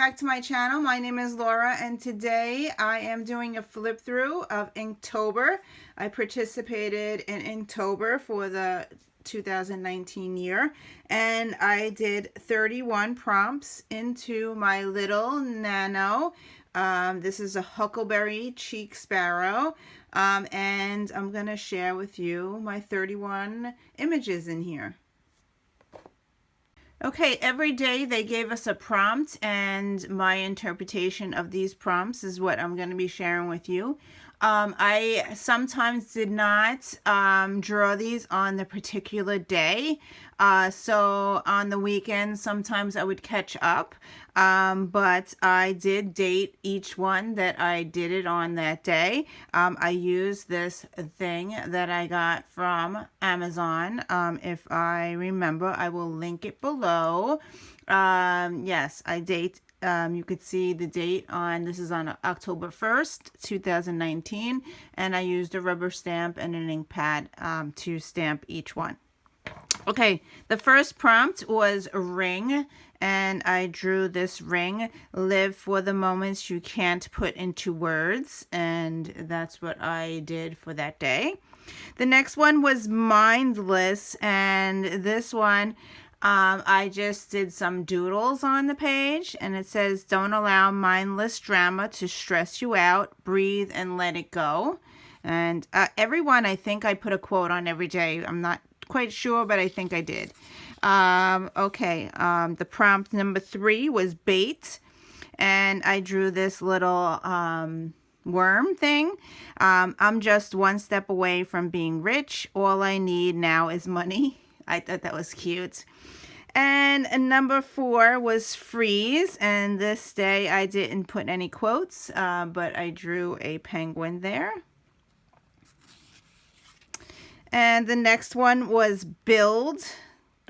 back to my channel. My name is Laura, and today I am doing a flip through of Inktober. I participated in Inktober for the 2019 year, and I did 31 prompts into my little Nano. This is a Huckleberry Cheek Sparrow, and I'm going to share with you my 31 images in here. Okay, every day they gave us a prompt, and my interpretation of these prompts is what I'm going to be sharing with you. I sometimes did not draw these on the particular day. So on the weekend, sometimes I would catch up. But I did date each one that I did it on that day. I used this thing that I got from Amazon. If I remember, I will link it below. Yes, I date. You could see the date on, this is on October 1st, 2019, and I used a rubber stamp and an ink pad to stamp each one. Okay, the first prompt was a ring, and I drew this ring, live for the moments you can't put into words, and that's what I did for that day. The next one was mindless, and this one, I just did some doodles on the page, and it says, don't allow mindless drama to stress you out, breathe and let it go. And everyone, I think I put a quote on every day. I'm not quite sure, but I think I did. The prompt number 3 was bait, and I drew this little worm thing. I'm just one step away from being rich. All I need now is money. I thought that was cute. And number 4 was freeze, and this day I didn't put any quotes, but I drew a penguin there. And the next one was build.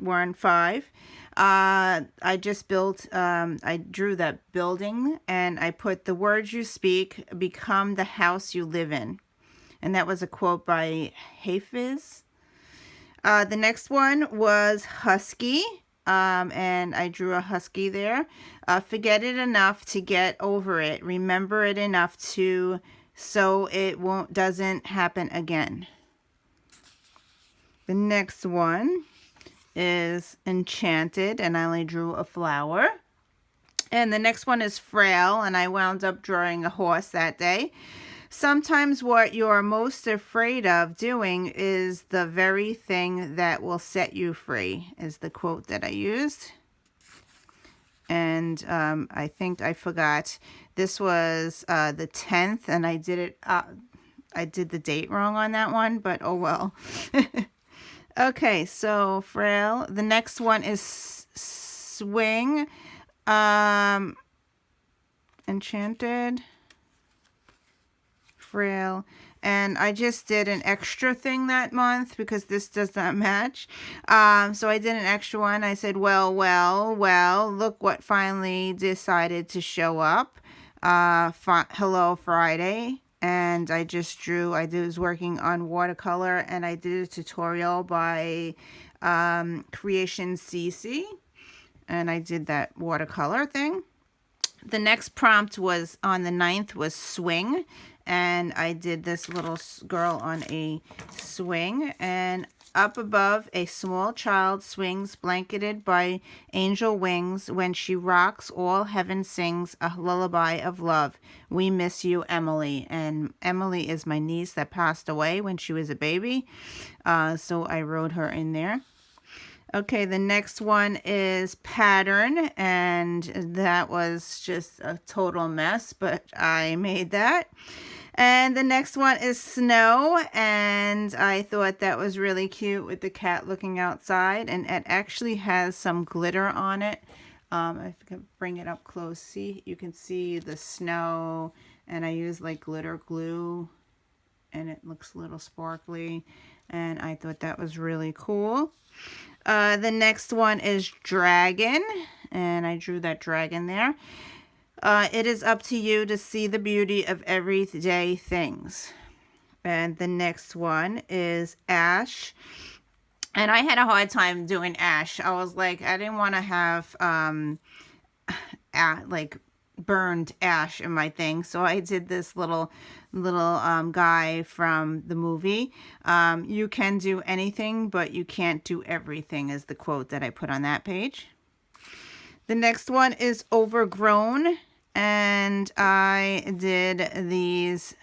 We're on 5. I just built, I drew that building, and I put the words you speak become the house you live in. And that was a quote by Hafiz. The next one was husky, and I drew a husky there. Forget it enough to get over it. Remember it enough to so it doesn't happen again. The next one is enchanted, and I only drew a flower. And the next one is frail, and I wound up drawing a horse that day. Sometimes what you're most afraid of doing is the very thing that will set you free, is the quote that I used. And I think I forgot. This was the 10th, and I did it. I did the date wrong on that one, but oh well. Okay, so frail. The next one is swing. Enchanted. Frail. And I just did an extra thing that month because this does not match. So I did an extra one. I said, well, look what finally decided to show up. Hello, Friday. And I just drew, I was working on watercolor, and I did a tutorial by Creation CC, and I did that watercolor thing. The next prompt was on the 9th was swing, and I did this little girl on a swing, and up above a small child swings blanketed by angel wings. When she rocks, all heaven sings a lullaby of love. We miss you, Emily. And Emily is my niece that passed away when she was a baby. So I wrote her in there. Okay, the next one is pattern, and that was just a total mess, but I made that. And the next one is snow, and I thought that was really cute with the cat looking outside, and it actually has some glitter on it. If I can bring it up close, see, you can see the snow, and I use like glitter glue, and it looks a little sparkly, and I thought that was really cool. The next one is dragon, and I drew that dragon there. It is up to you to see the beauty of everyday things. And the next one is ash. And I had a hard time doing ash. I was like, I didn't want to have like burned ash in my thing. So I did this little guy from the movie. You can do anything, but you can't do everything is the quote that I put on that page. The next one is overgrown, and I did these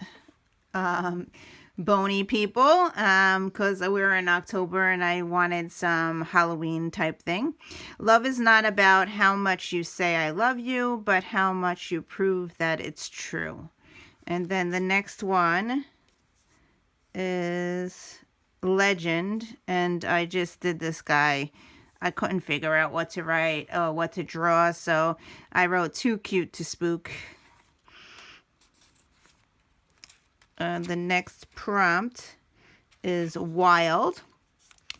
bony people because we were in October and I wanted some Halloween type thing. Love is not about how much you say I love you, but how much you prove that it's true. And then the next one is legend, and I just did this guy. I couldn't figure out what to write or what to draw, so I wrote too cute to spook. The next prompt is wild,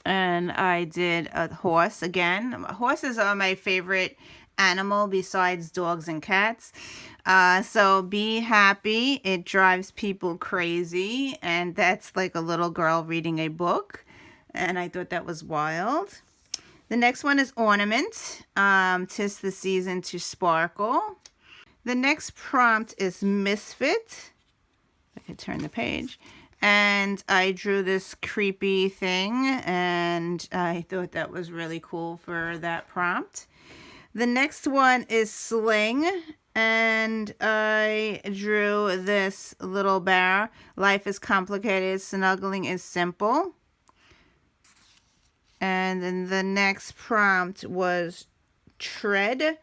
and I did a horse again. Horses are my favorite animal besides dogs and cats. So be happy. It drives people crazy, and that's like a little girl reading a book, and I thought that was wild. The next one is ornament. 'Tis the season to sparkle. The next prompt is misfit. I can turn the page. And I drew this creepy thing, and I thought that was really cool for that prompt. The next one is sling, and I drew this little bear. Life is complicated, snuggling is simple. And then the next prompt was tread,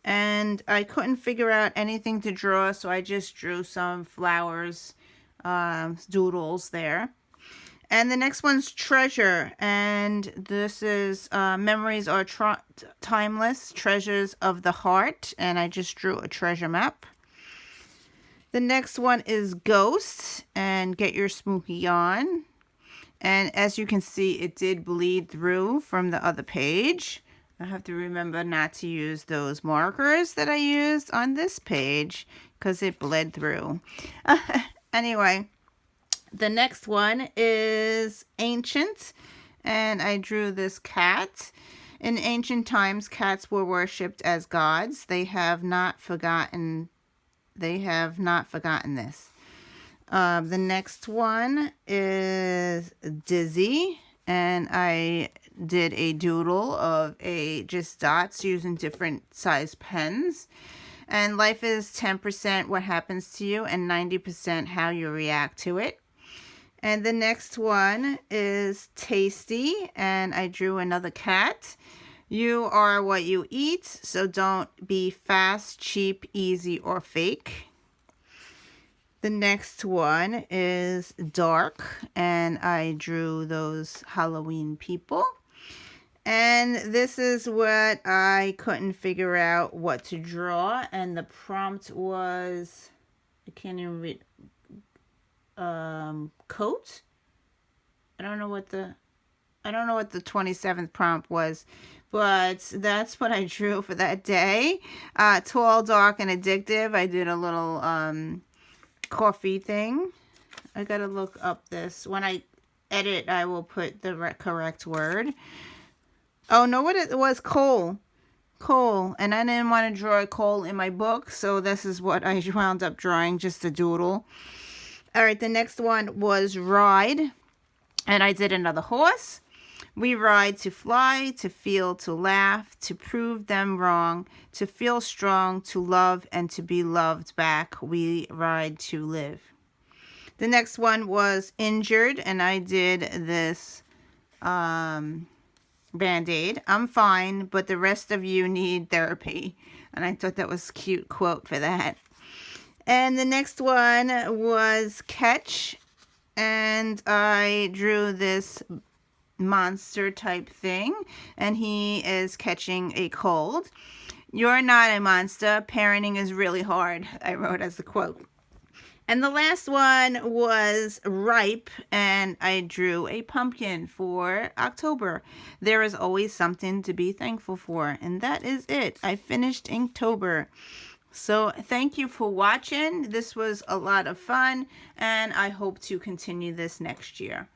and I couldn't figure out anything to draw, so I just drew some flowers, doodles there. And the next one's treasure, and this is memories are timeless, treasures of the heart, and I just drew a treasure map. The next one is ghost, and get your spooky on. And as you can see, it did bleed through from the other page. I have to remember not to use those markers that I used on this page because it bled through. Anyway, the next one is ancient, and I drew this cat. In ancient times, cats were worshipped as gods. They have not forgotten this. The next one is dizzy, and I did a doodle of just dots using different size pens. And life is 10% what happens to you and 90% how you react to it. And the next one is tasty, and I drew another cat. You are what you eat, so don't be fast, cheap, easy, or fake. The next one is dark, and I drew those Halloween people. And this is what I couldn't figure out what to draw, and the prompt was, I can't even read, coat. I don't know what the 27th prompt was, but that's what I drew for that day. Tall, dark, and addictive. I did a little coffee thing. I gotta look up this. When I edit, I will put the correct word. Oh, no, what it was, coal. Coal. And I didn't want to draw a coal in my book, so this is what I wound up drawing, just a doodle. All right, the next one was ride, and I did another horse. We ride to fly, to feel, to laugh, to prove them wrong, to feel strong, to love, and to be loved back. We ride to live. The next one was injured, and I did this Band-Aid. I'm fine, but the rest of you need therapy. And I thought that was a cute quote for that. And the next one was catch, and I drew this monster type thing, and he is catching a cold. You're not a monster. Parenting is really hard, I wrote as the quote. And the last one was ripe, and I drew a pumpkin for October. There is always something to be thankful for, and that is it. I finished Inktober. So thank you for watching. This was a lot of fun, and I hope to continue this next year.